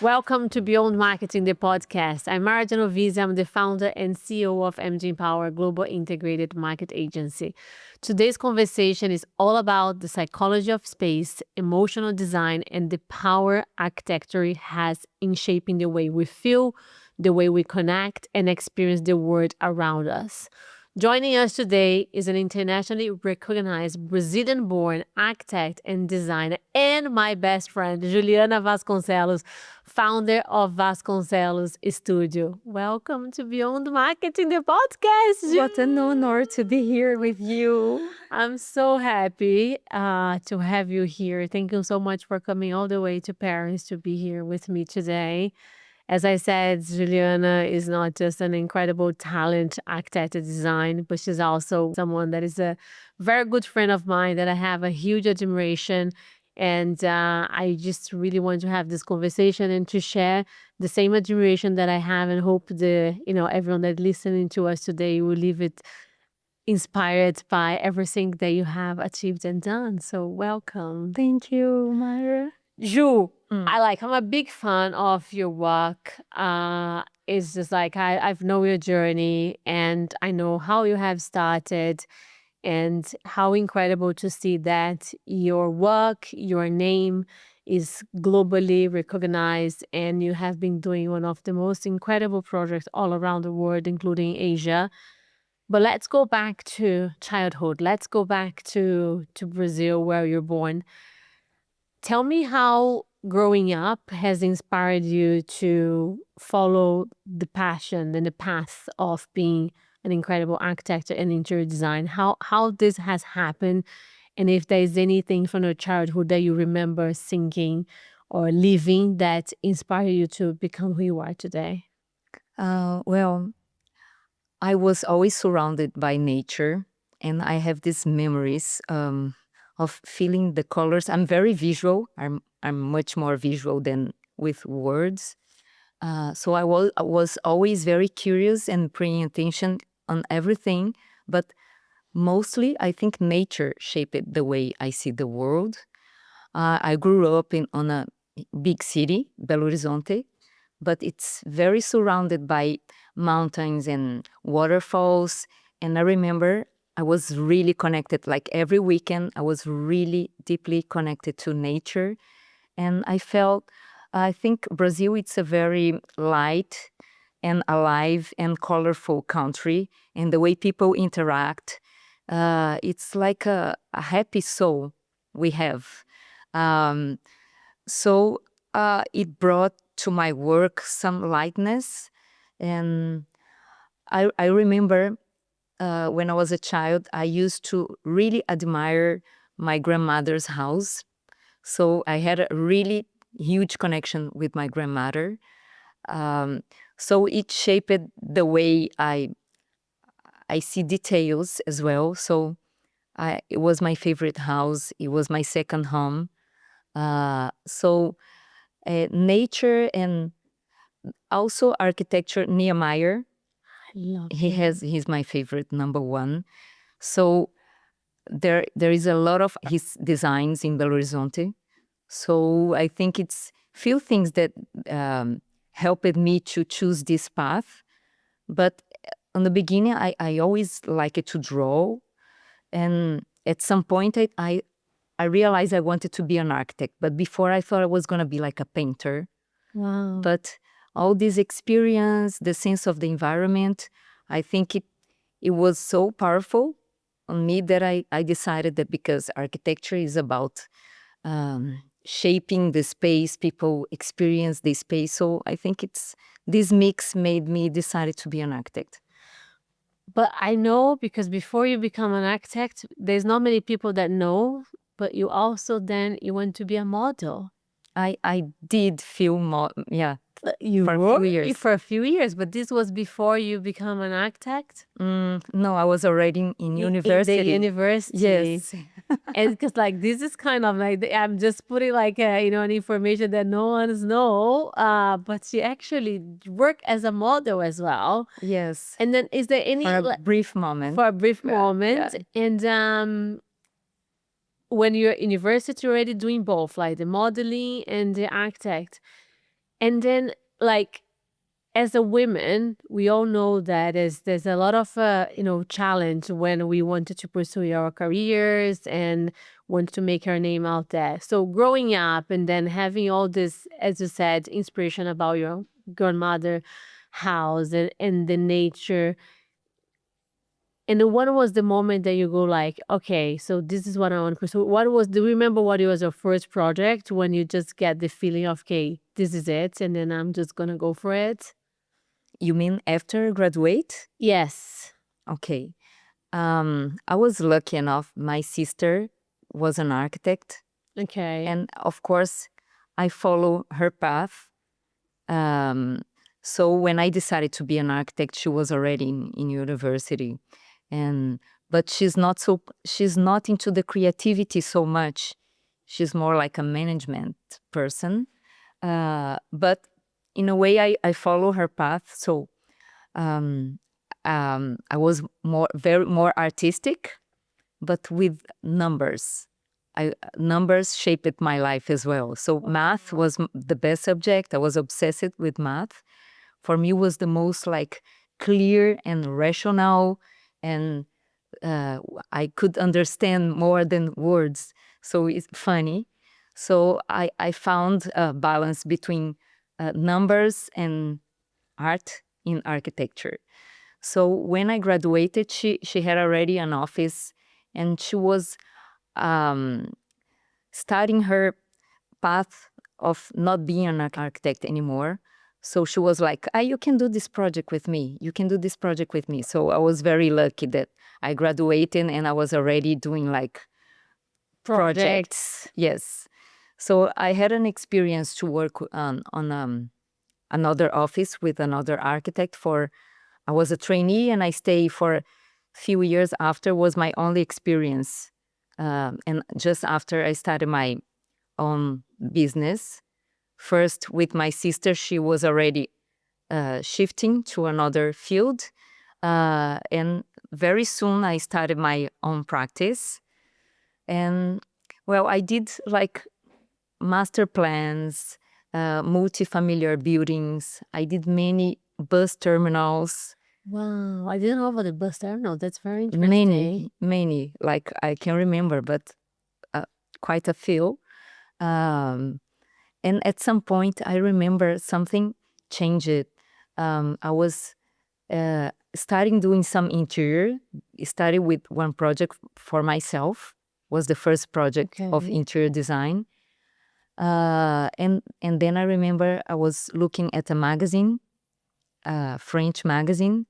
Welcome to Beyond Marketing, the podcast. I'm Maira Genovese. I'm the founder and CEO of MG Empower Global Integrated Market Agency. Today's conversation is all about the psychology of space, emotional design, and the power architecture has in shaping the way we feel, the way we connect, and experience the world around us. Joining us today is an internationally recognized Brazilian-born architect and designer and my best friend, Juliana Vasconcellos, founder of Vasconcellos Studio. Welcome to Beyond Marketing, the podcast. What an honor to be here with you. I'm so happy to have you here. Thank you so much for coming all the way to Paris to be here with me today. As I said, Juliana is not just an incredible talent architect and design, but she's also someone that is a very good friend of mine that I have a huge admiration. And I just really want to have this conversation and to share the same admiration that I have, and hope everyone that listening to us today will leave it inspired by everything that you have achieved and done. So welcome. Thank you, Maira. Ju, I'm a big fan of your work. It's just like I've known your journey and I know how you have started, and how incredible to see that your work, your name is globally recognized, and you have been doing one of the most incredible projects all around the world, including Asia. But let's go back to childhood. Let's go back to Brazil, where you're born. Tell me how growing up has inspired you to follow the passion and the path of being an incredible architect and interior design. How this has happened, and if there's anything from your childhood that you remember thinking or living that inspired you to become who you are today. Well, I was always surrounded by nature, and I have these memories of feeling the colors. I'm very visual. I'm much more visual than with words. So I was always very curious and paying attention on everything, but mostly I think nature shaped the way I see the world. I grew up on a big city, Belo Horizonte, but it's very surrounded by mountains and waterfalls. And I remember I was really connected, like every weekend, I was really deeply connected to nature. And I think Brazil, it's a very light and alive and colorful country. And the way people interact, it's like a happy soul we have. So it brought to my work some lightness. And I remember when I was a child, I used to really admire my grandmother's house. So I had a really huge connection with my grandmother. So it shaped the way I see details as well. So it was my favorite house. It was my second home. So nature and also architecture. Nehemiah, he's my favorite number one. So there is a lot of his designs in Belo Horizonte. So I think it's few things that helped me to choose this path. But in the beginning, I always liked to draw, and at some point I realized I wanted to be an architect. But before, I thought I was going to be like a painter. Wow. But all this experience, the sense of the environment, I think it was so powerful on me that I decided that because architecture is about shaping the space, people experience the space. So I think this mix made me decide to be an architect. But I know, because before you become an architect, there's not many people that know, but you also then you want to be a model. I did feel more, yeah. You For a were few years. for a few years, but this was before you become an architect? No, I was already in university. In the university. Yes. And because like this is kind of like I'm just putting like an information that no one's know. But she actually worked as a model as well. Yes. And then is there any For a brief moment. for a brief Yeah, moment? yeah. And when you're at university, you're already doing both, like the modeling and the architect. And then, like, as a women, we all know that there's a lot of challenge when we wanted to pursue our careers and want to make our name out there. So growing up and then having all this, as you said, inspiration about your grandmother house and the nature. And then what was the moment that you go like, okay, so this is what I want to pursue? What was, do you remember what it was your first project when you just get the feeling of, okay, this is it, and then I'm just gonna go for it? You mean after graduate? Yes. Okay. I was lucky enough. My sister was an architect, Okay. and of course, I follow her path. Um, so when I decided to be an architect, she was already in university, and but she's not into the creativity so much. She's more like a management person. But in a way, I follow her path. So um, I was more artistic, but with numbers. Numbers shaped my life as well. So math was the best subject. I was obsessed with math. For me, was the most like clear and rational, and I could understand more than words. So it's funny. So I found a balance between numbers and art in architecture. So when I graduated, she had already an office, and she was um, starting her path of not being an architect anymore. So she was like, ah, you can do this project with me. You can do this project with me. So I was very lucky that I graduated and I was already doing like projects. Yes. So I had an experience to work on another office with another architect for, I was a trainee and I stayed for a few years after, was my only experience. And just after I started my own business, first with my sister, she was already shifting to another field. And very soon I started my own practice. And well, I did like master plans, multifamiliar buildings. I did many bus terminals. Wow, I didn't know about the bus terminal. That's very interesting. Many, like I can remember, but quite a few. And at some point, I remember something changed. I was starting doing some interior. Started with one project for myself. Was the first project of Okay. interior design. And then I remember I was looking at a magazine, French magazine,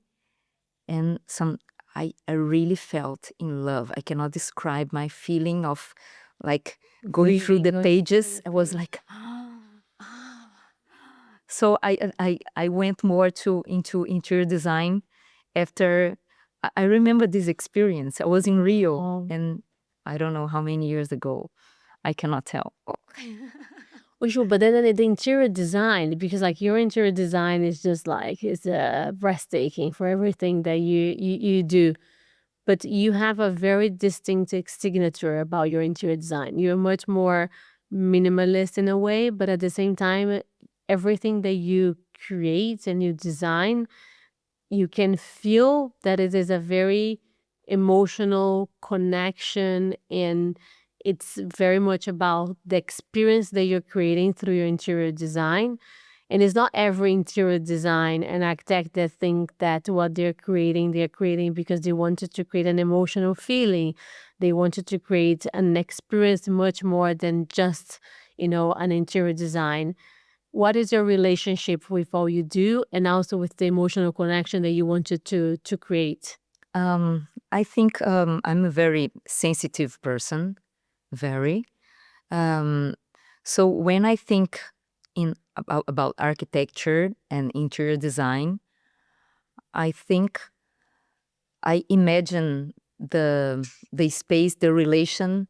and I really felt in love. I cannot describe my feeling of like going through the pages. I was like, so I went more into interior design after I remember this experience. I was in Rio, and I don't know how many years ago. I cannot tell. Well, sure, but then the interior design, because like your interior design is just like it's breathtaking for everything that you do. But you have a very distinctive signature about your interior design. You're much more minimalist in a way, but at the same time, everything that you create and you design, you can feel that it is a very emotional connection, and it's very much about the experience that you're creating through your interior design. And it's not every interior design and architect that think that what they're creating because they wanted to create an emotional feeling. They wanted to create an experience much more than just, an interior design. What is your relationship with all you do and also with the emotional connection that you wanted to create? I think I'm a very sensitive person, very. Um, so when I think about architecture and interior design, I think I imagine the space, the relation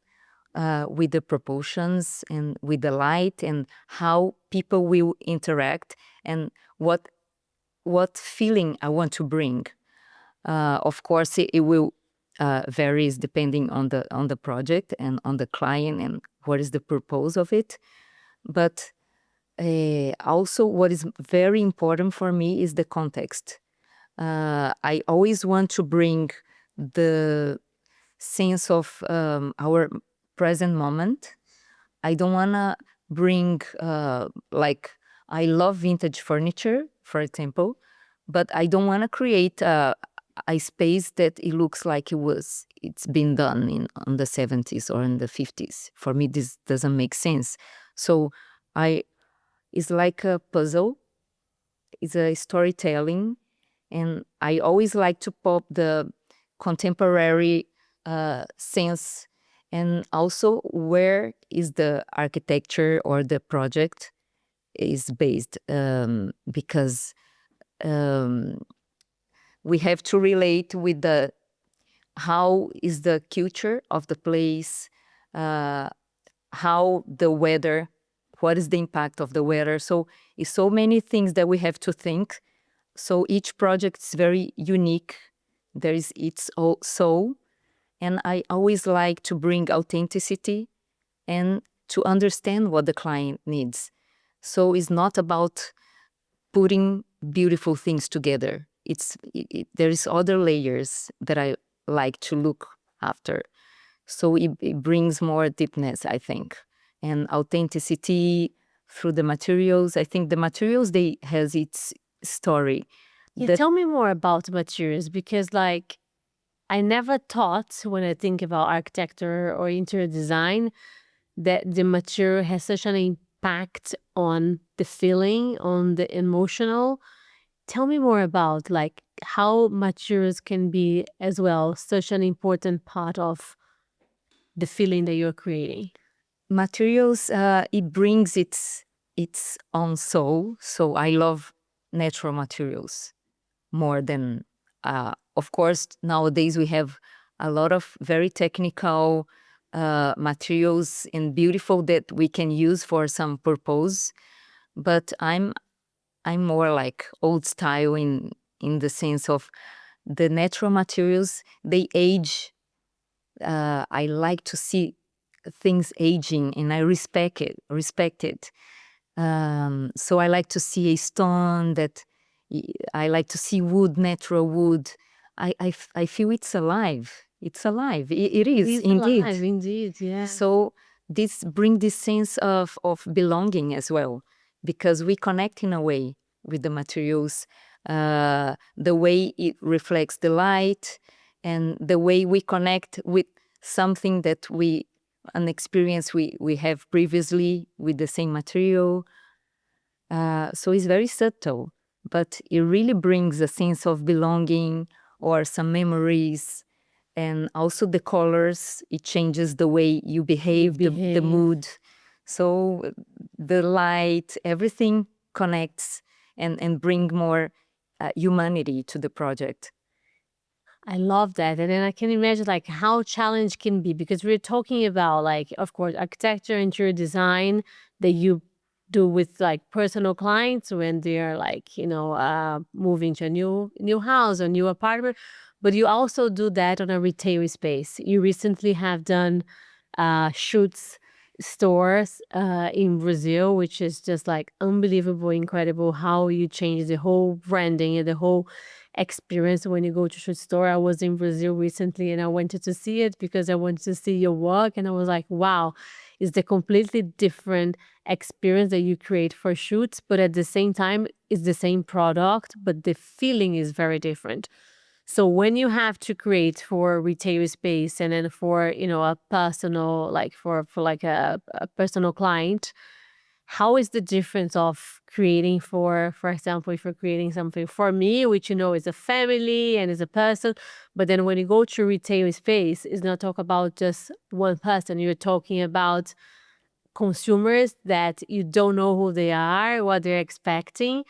with the proportions and with the light and how people will interact and what feeling I want to bring. Of course, it will varies depending on the project and on the client and what is the purpose of it. But Also, what is very important for me is the context. I always want to bring the sense of our present moment. I don't want to bring, like, I love vintage furniture, for example, but I don't want to create a space that it looks like it's been done on the 70s or in the 50s. For me, this doesn't make sense. So I it's like a puzzle, it's a storytelling, and I always like to pop the contemporary sense, and also where is the architecture or the project is based, because um, we have to relate with the how is the culture of the place, uh, how the weather, what is the impact of the weather. So it's so many things that we have to think. So each project is very unique. There is its own soul. And I always like to bring authenticity and to understand what the client needs. So it's not about putting beautiful things together. There is other layers that I like to look after. So it brings more deepness, I think, and authenticity through the materials. I think the materials, they has its story. Yeah, tell me more about materials, because like I never thought when I think about architecture or interior design that the material has such an impact on the feeling, on the emotional. Tell me more about like how materials can be as well such an important part of the feeling that you're creating. Materials, it brings its own soul. So I love natural materials more than, of course, nowadays we have a lot of very technical materials and beautiful that we can use for some purpose. But I'm more like old style in the sense of the natural materials, they age. I like to see things aging, and I respect it. So I like to see a stone that I like to see wood, natural wood. I feel it's alive. It's alive. It is He's indeed. alive, indeed, yeah. So this bring this sense of belonging as well, because we connect in a way with the materials, the way it reflects the light, and the way we connect with something that an experience we have previously with the same material. So it's very subtle, but it really brings a sense of belonging or some memories. And also the colors, it changes the way you behave, the mood. So the light, everything connects and bring more humanity to the project. I love that. And then I can imagine like how challenge can be, because we're talking about like, of course, architecture, interior design that you do with like personal clients when they're like, moving to a new house or new apartment. But you also do that on a retail space. You recently have done shoots stores in Brazil, which is just like unbelievable, incredible how you change the whole branding and the whole experience when you go to shoot store. I was in Brazil recently and I wanted to see it because I wanted to see your work, and I was like, wow, it's the completely different experience that you create for shoots, but at the same time it's the same product, but the feeling is very different. So when you have to create for retail space and then for, a personal, like for like a personal client, how is the difference of creating for example, if you're creating something for me, which is a family and is a person, but then when you go to retail space, it's not talk about just one person. You're talking about consumers that you don't know who they are, what they're expecting.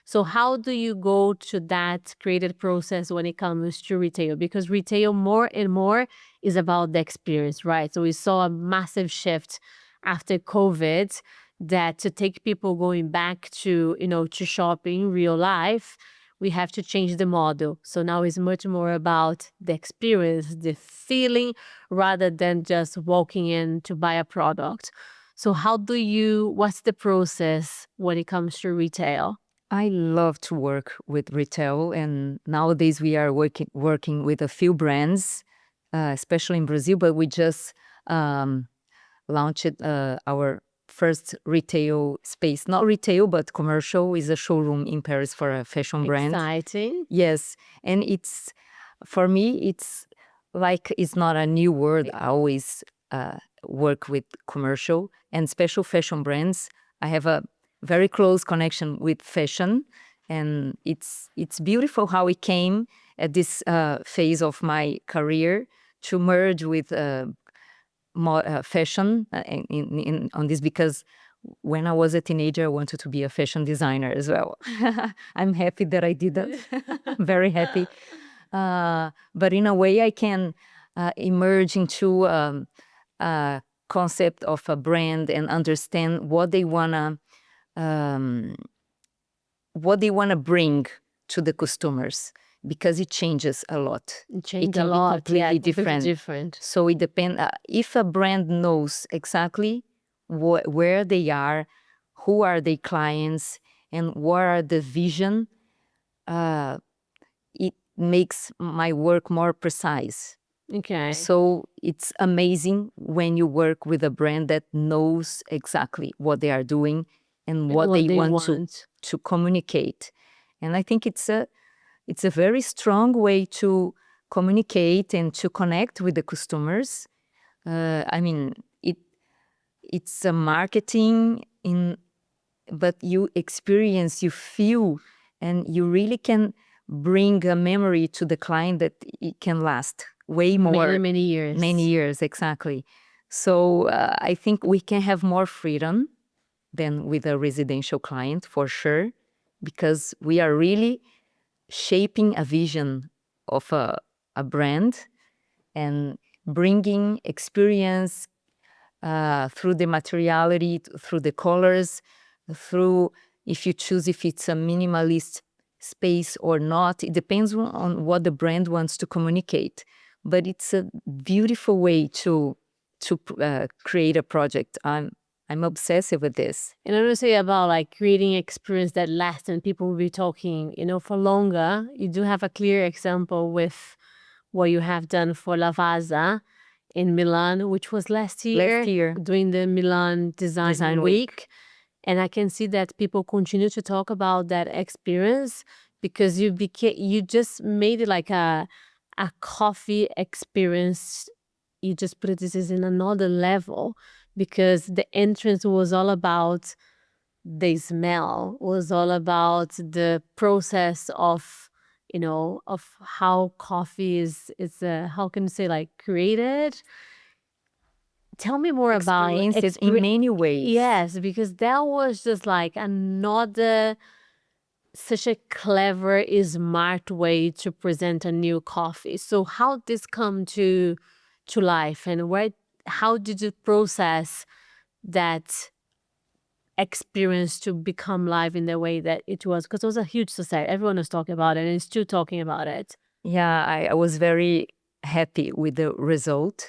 So how do you go to that creative process when it comes to retail? Because retail more and more is about the experience, right? So we saw a massive shift after COVID, that to take people going back to, to shopping real life, we have to change the model. So now it's much more about the experience, the feeling, rather than just walking in to buy a product. So what's the process when it comes to retail? I love to work with retail, and nowadays we are working with a few brands, especially in Brazil. But we just launched our first retail space, not retail but commercial, is a showroom in Paris for a fashion brand. Exciting. Yes, and it's, for me, it's like it's not a new word. I always work with commercial and special fashion brands. I have a very close connection with fashion, and it's beautiful how it came at this phase of my career to merge with more fashion on this, because when I was a teenager, I wanted to be a fashion designer as well. I'm happy that I did that. Very happy. But in a way, I can emerge into a concept of a brand and understand what they wanna bring to the customers, because it changes a lot. It changed can a lot. be completely Yeah, completely different. different. So it depends. If a brand knows exactly where they are, who are their clients, and what are the vision, it makes my work more precise. Okay. So it's amazing when you work with a brand that knows exactly what they are doing and what they want to communicate. And I think it's a very strong way to communicate and to connect with the customers. I mean, it's a marketing but you experience, you feel, and you really can bring a memory to the client that it can last way more. Many, many years. Many years, exactly. So I think we can have more freedom than with a residential client, for sure, because we are really shaping a vision of a brand and bringing experience through the materiality, through the colors, through, if you choose if it's a minimalist space or not. It depends on what the brand wants to communicate. But it's a beautiful way to create a project. I'm obsessive with this. And I want to say about like creating experience that lasts and people will be talking, for longer. You do have a clear example with what you have done for Lavazza in Milan, which was last year. During the Milan Design Week. And I can see that people continue to talk about that experience because you just made it like a coffee experience. You just put this in another level because the entrance was all about the smell, was all about the process of of how coffee is how can you say, like, created. Tell me more about Experiences in many ways. Yes, because that was just like another such a clever, smart way to present a new coffee. So how did this come to life, and how did you process that experience to become live in the way that it was? Because it was a huge success. Everyone was talking about it and is still talking about it. Yeah, I was very happy with the result.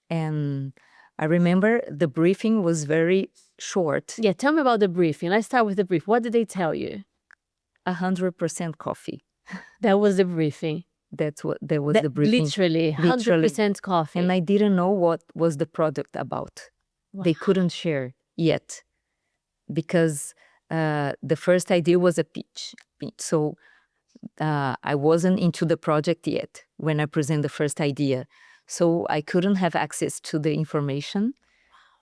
And I remember the briefing was very short. Yeah, tell me about the briefing. Let's start with the brief. What did they tell you? 100% coffee. That was the briefing. That was the briefing. Literally, 100% coffee. And I didn't know what was the product about. Wow. They couldn't share yet because the first idea was a pitch. So I wasn't into the project yet when I presented the first idea. So I couldn't have access to the information.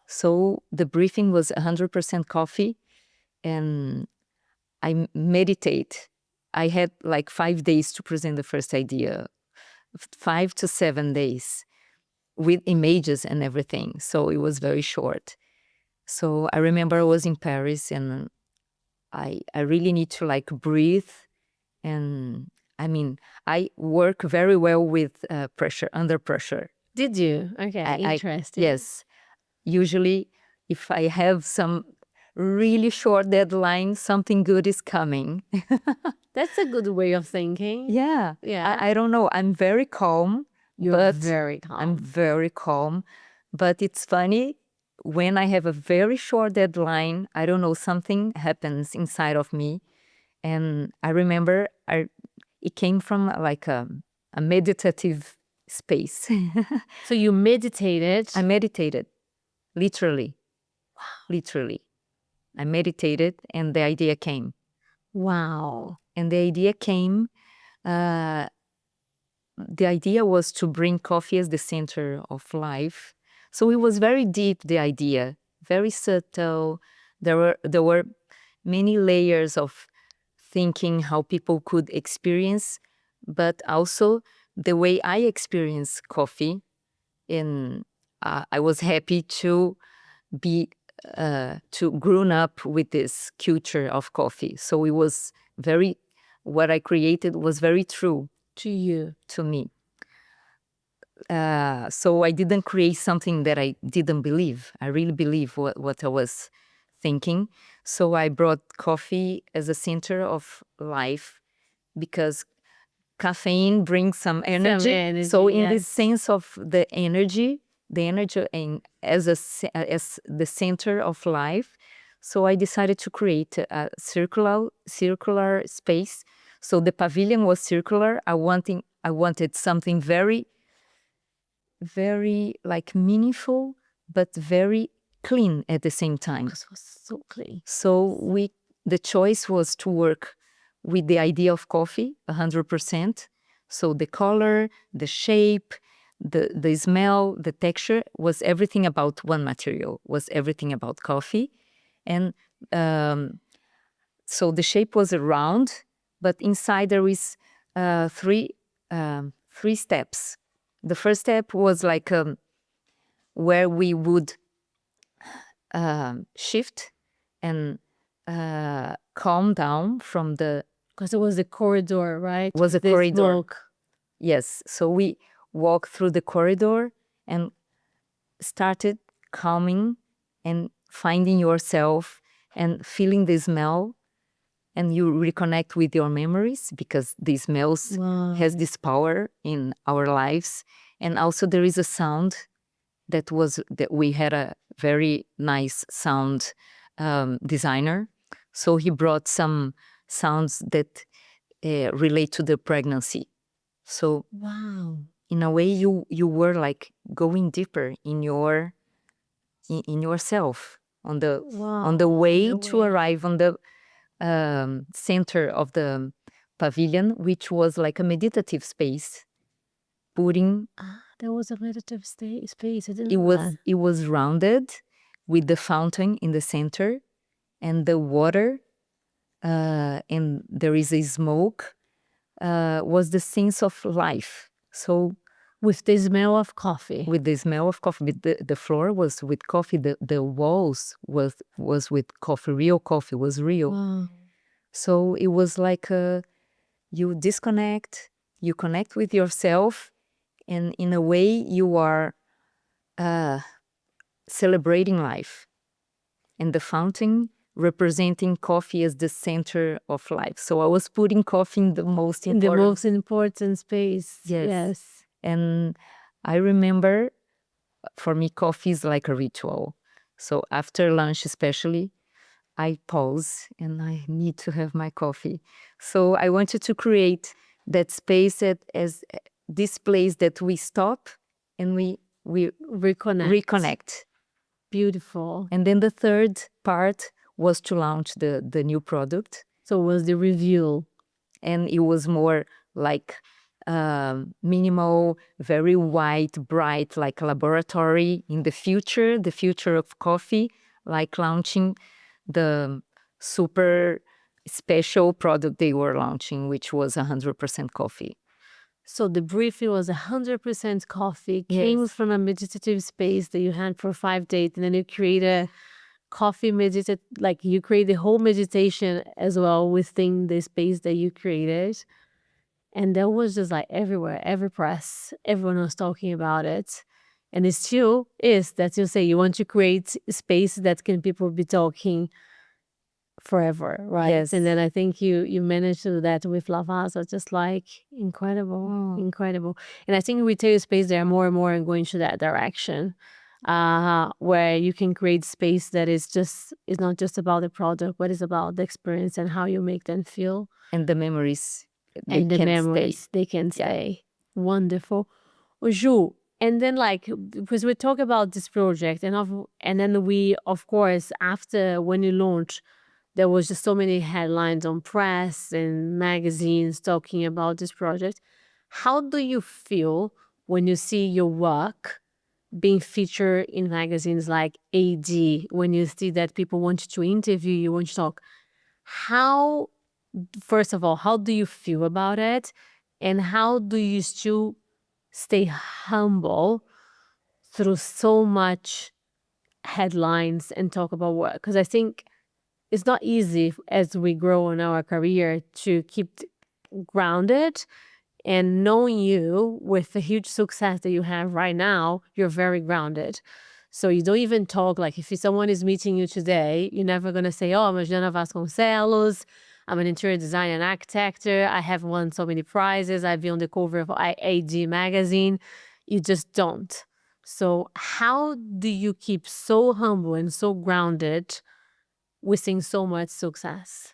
So the briefing was 100% coffee, and I meditate. I had like 5 days to present the first idea, 5 to 7 days with images and everything. So it was very short. So I remember I was in Paris, and I really need to like breathe. And I mean, I work very well with pressure, under pressure. Did you? Okay, interesting. Yes. Usually, if I have some really short deadline, something good is coming. That's a good way of thinking. Yeah. Yeah. I don't know. I'm very calm. You're very calm. I'm very calm. But it's funny. when I have a very short deadline, I don't know, something happens inside of me. And I remember it came from like a meditative space. So you meditated. I meditated, literally. Literally. I meditated and the idea came. Wow. And the idea came, the idea was to bring coffee as the center of life. So it was very deep, the idea, very subtle. There were many layers of thinking how people could experience, but also the way I experience coffee. And I was happy to be to grown up with this culture of coffee. So it was very, what I created was very true To you. to me. So I didn't create something that I didn't believe. I really believe what I was thinking. So I brought coffee as a center of life because caffeine brings some energy. energy, So in the yes. sense of the energy and as the center of life, so I decided to create a circular space. So the pavilion was circular. I wanted something very, very like meaningful, but very clean at the same time. Because it was so clean. So the choice was to work with the idea of coffee 100%. So the color, the shape, the smell, the texture was everything about one material, was everything about coffee. And so the shape was round, but inside there is three steps. The first step was like where we would shift and calm down from the... Because it was a corridor, right? Was a This corridor. smoke. Yes. So we walked through the corridor and started calming and finding yourself and feeling the smell, and you reconnect with your memories because the smells has this power in our lives. And also there is a sound that we had a very nice sound designer. So he brought some sounds that relate to the pregnancy. So Wow. in a way, you were like going deeper in yourself on the way to arrive on the center of the pavilion, which was like a meditative space. There was a meditative space. I didn't It know was that. it was rounded with the fountain in the center and the water, and there is a smoke. Was the sense of life. So with the smell of coffee. With the smell of coffee, the floor was with coffee. The walls was with coffee. Real coffee was real. Wow. So it was like you disconnect, you connect with yourself, and in a way you are celebrating life. And the fountain representing coffee as the center of life. So I was putting coffee in the most important space. Yes. And I remember, for me, coffee is like a ritual. So after lunch especially, I pause and I need to have my coffee. So I wanted to create that space as this place that we stop and we reconnect. Beautiful. And then the third part was to launch the new product. So it was the reveal. And it was more like minimal, very white, bright, like a laboratory in the future of coffee, like launching the super special product they were launching, which was 100% coffee. So the briefing was 100% coffee, came from a meditative space that you had for 5 days, and then you create a coffee like you create the whole meditation as well within the space that you created. And that was just like everywhere, every press, everyone was talking about it. And it still is, that you say you want to create space that can people be talking forever, right? Yes. And then I think you managed to do that with Lavazza, just like incredible. And I think retail space, they are more and more going to that direction where you can create space that is not just about the product, but it's about the experience and how you make them feel. And the memories, they And the can stay. memories, they can Yeah. stay. Wonderful. Ju, and then because we talk about this project and then we, of course, after when you launch, there was just so many headlines on press and magazines talking about this project. How do you feel when you see your work being featured in magazines like AD, when you see that people want to interview you, want to talk? How, first of all, how do you feel about it? And how do you still stay humble through so much headlines and talk about work? Because I think it's not easy as we grow in our career to keep grounded. And knowing you with the huge success that you have right now, you're very grounded. So you don't even talk like if someone is meeting you today, you're never going to say, oh, I'm a Juliana Vasconcellos. I'm an interior designer and architect. I have won so many prizes. I've been on the cover of AD magazine. You just don't. So how do you keep so humble and so grounded with seeing so much success?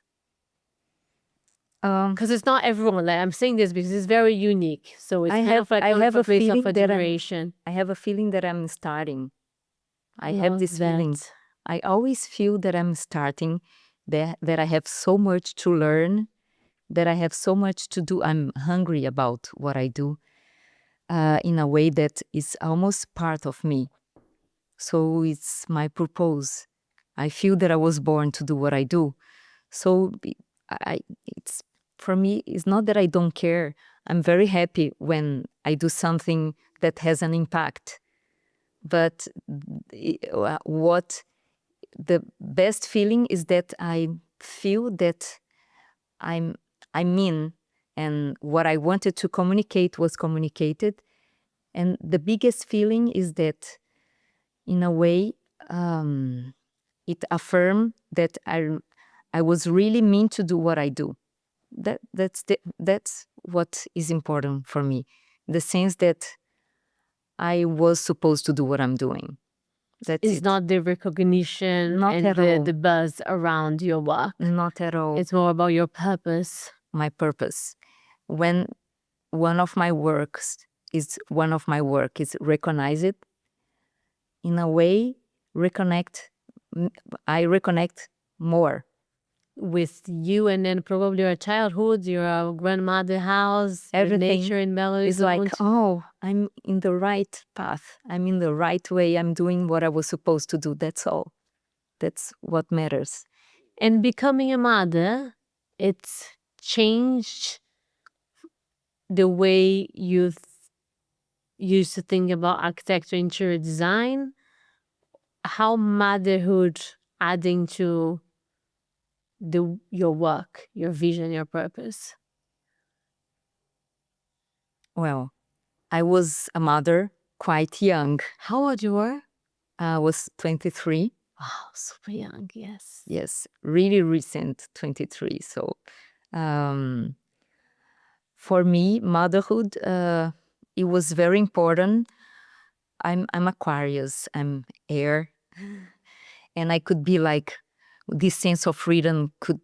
Because it's not everyone. Like, I'm saying this because it's very unique. So it's I kind have of like I coming have from a a place of feeling that admiration. I have a feeling that I'm starting. I have Love this feeling. that. I always feel that I'm starting, that I have so much to learn, that I have so much to do. I'm hungry about what I do in a way that is almost part of me. So it's my purpose. I feel that I was born to do what I do. So it's for me, it's not that I don't care. I'm very happy when I do something that has an impact. But what the best feeling is that I feel that I'm in, and what I wanted to communicate was communicated. And the biggest feeling is that, in a way, it affirmed that I was really meant to do what I do. That's what is important for me. The sense that I was supposed to do what I'm doing. That's It's it. not the recognition Not and at all. the buzz around your work. Not at all. It's more about your purpose. My purpose. When one of my work is recognized, in a way, I reconnect more With you and then probably your childhood, your grandmother house, the everything. nature in Belo It's like, oh, I'm in the right path. I'm in the right way. I'm doing what I was supposed to do. That's all. That's what matters. And becoming a mother, it's changed the way you used to think about architecture, interior design. How motherhood adding to your work, your vision, your purpose? Well, I was a mother quite young. How old you were? I was 23. Wow, super young, yes. Yes, really recent, 23. So for me, motherhood, it was very important. I'm Aquarius, I'm air. And I could be like, this sense of freedom could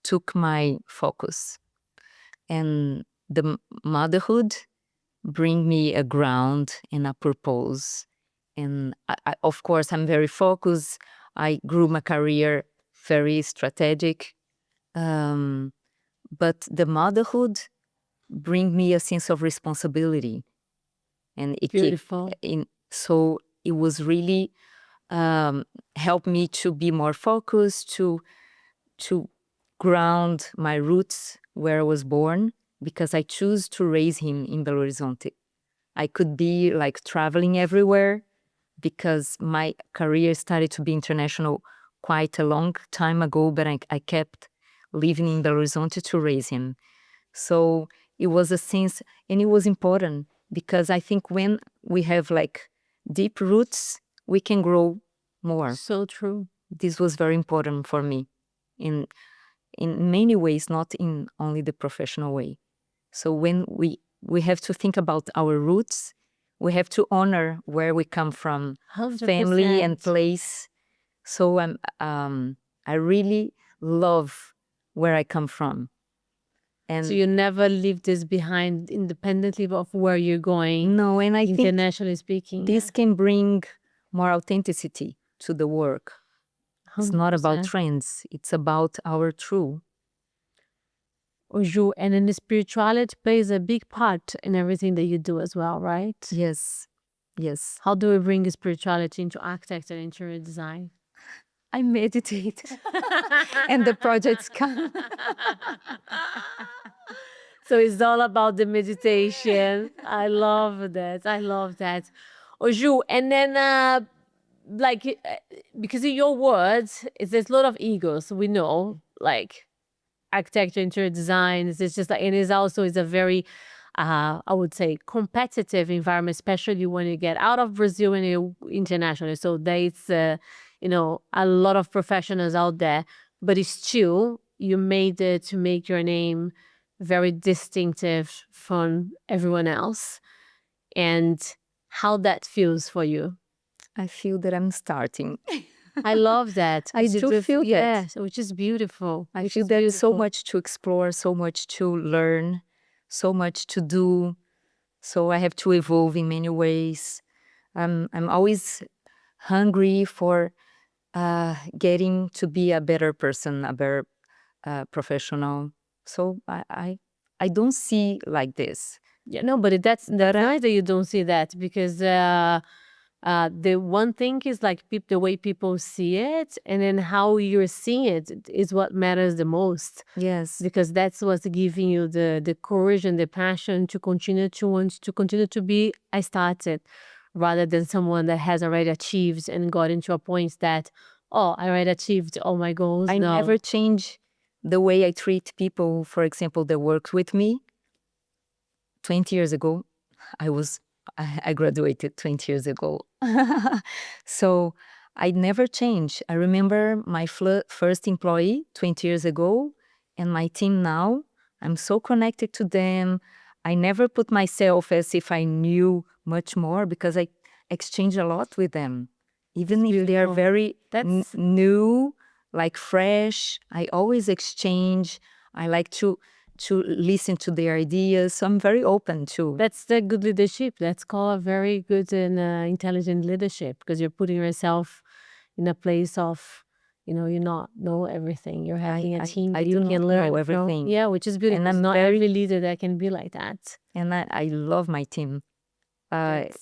took my focus. And the motherhood bring me a ground and a purpose. And of course, I'm very focused. I grew my career very strategic. But the motherhood bring me a sense of responsibility. And it Beautiful. So it was really helped me to be more focused, to ground my roots where I was born, because I choose to raise him in Belo Horizonte. I could be like traveling everywhere because my career started to be international quite a long time ago, but I kept living in Belo Horizonte to raise him. So it was a sense, and it was important because I think when we have like deep roots, we can grow more. So true. This was very important for me in many ways, not in only the professional way. So when we have to think about our roots, we have to honor where we come from, 100%. family and place. So I really love where I come from. And So you never leave this behind independently of where you're going, no, and I think internationally speaking. this can bring more authenticity to the work. It's not about 100%. trends, it's about our true. Oju, and then the spirituality plays a big part in everything that you do as well, right? Yes, yes. How do we bring spirituality into architecture and interior design? I meditate and the projects come. So it's all about the meditation. I love that. I love that. Oju, and then like because in your words, there's a lot of egos. We know, like architecture, interior design. It's just like, and it's a very, I would say, competitive environment, especially when you get out of Brazil and you internationally. So there's, a lot of professionals out there, but it's still you made it to make your name very distinctive from everyone else, and how that feels for you. I feel that I'm starting. I love that. I do feel that. Yes, which is beautiful. I feel there's so much to explore, so much to learn, so much to do. So I have to evolve in many ways. I'm always hungry for getting to be a better person, a better professional. So I don't see like this. Yeah, no, but that's nice that you don't see that, because the one thing is like the way people see it, and then how you're seeing it is what matters the most. Yes. Because that's what's giving you the courage and the passion to continue to be I started, rather than someone that has already achieved and got into a point that, oh, I already achieved all my goals. I No. never change the way I treat people, for example, that work with me. 20 years ago, I graduated 20 years ago. So I never change. I remember my first employee 20 years ago and my team now. I'm so connected to them. I never put myself as if I knew much more, because I exchange a lot with them. Even if they are very new, like fresh, I always exchange. I like to listen to their ideas. So I'm very open to. That's the good leadership. That's called a very good and intelligent leadership, because you're putting yourself in a place of, you not know everything. You're having a team that you can learn know everything. Yeah, which is beautiful. And not every leader that can be like that. And I love my team.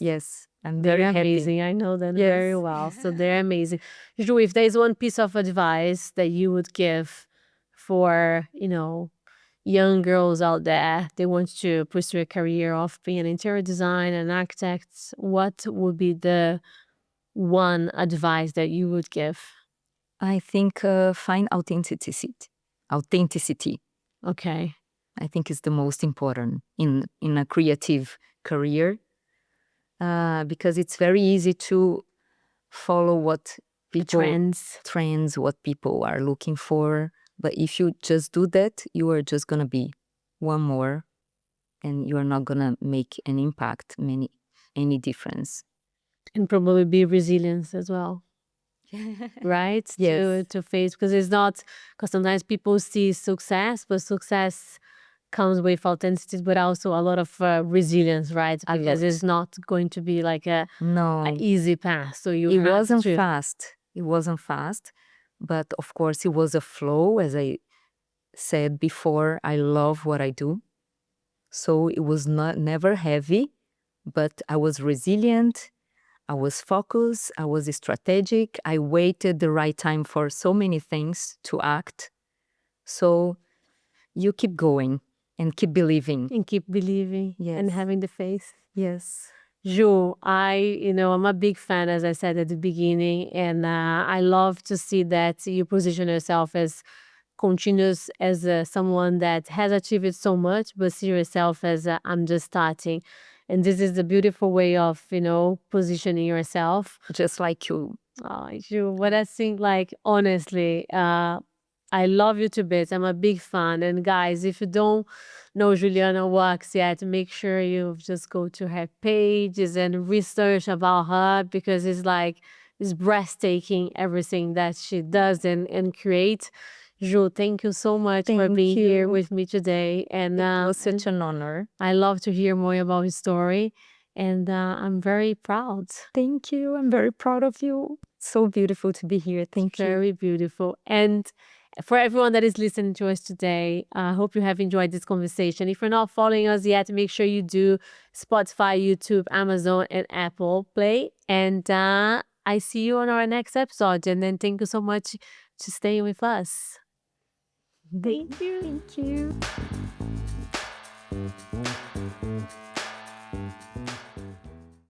Yes, I'm They're very amazing. happy. I know them very well. So they're amazing. Ju, if there's one piece of advice that you would give for, young girls out there, they want to pursue a career of being an interior designer and architect, what would be the one advice that you would give? I think find authenticity. Authenticity. Okay. I think is the most important in a creative career, because it's very easy to follow what people trends, what people are looking for. But if you just do that, you are just gonna be one more, and you are not gonna make an impact, any difference. And probably be resilience as well. Right? Yes. To face, because sometimes people see success, but success comes with authenticity, but also a lot of resilience, right? Because it's not going to be like an easy path. So it wasn't fast. It wasn't fast, but of course it was a flow. As I said before, I love what I do, so it was never heavy, but I was resilient. I was focused. I was strategic. I waited the right time for so many things to act. So you keep going and keep believing. And keep believing. Yes. And having the faith. Yes. Ju, I'm a big fan, as I said at the beginning, and I love to see that you position yourself as continuous, as someone that has achieved so much, but see yourself as I'm just starting. And this is the beautiful way of, positioning yourself. Just like you. Oh, Ju, what I think, like, honestly, I love you to bits. I'm a big fan. And guys, if you don't know Juliana works yet, make sure you just go to her pages and research about her, because it's breathtaking everything that she does and creates. Ju, thank you so much for Thank being here you. with me today. And It was such an honor. I love to hear more about his story. And I'm very proud. Thank you. I'm very proud of you. So beautiful to be here. Thank you. Very beautiful. And for everyone that is listening to us today, I hope you have enjoyed this conversation. If you're not following us yet, make sure you do. Spotify, YouTube, Amazon, and Apple Play. And I see you on our next episode. And then thank you so much to stay with us. Thank you. Thank you.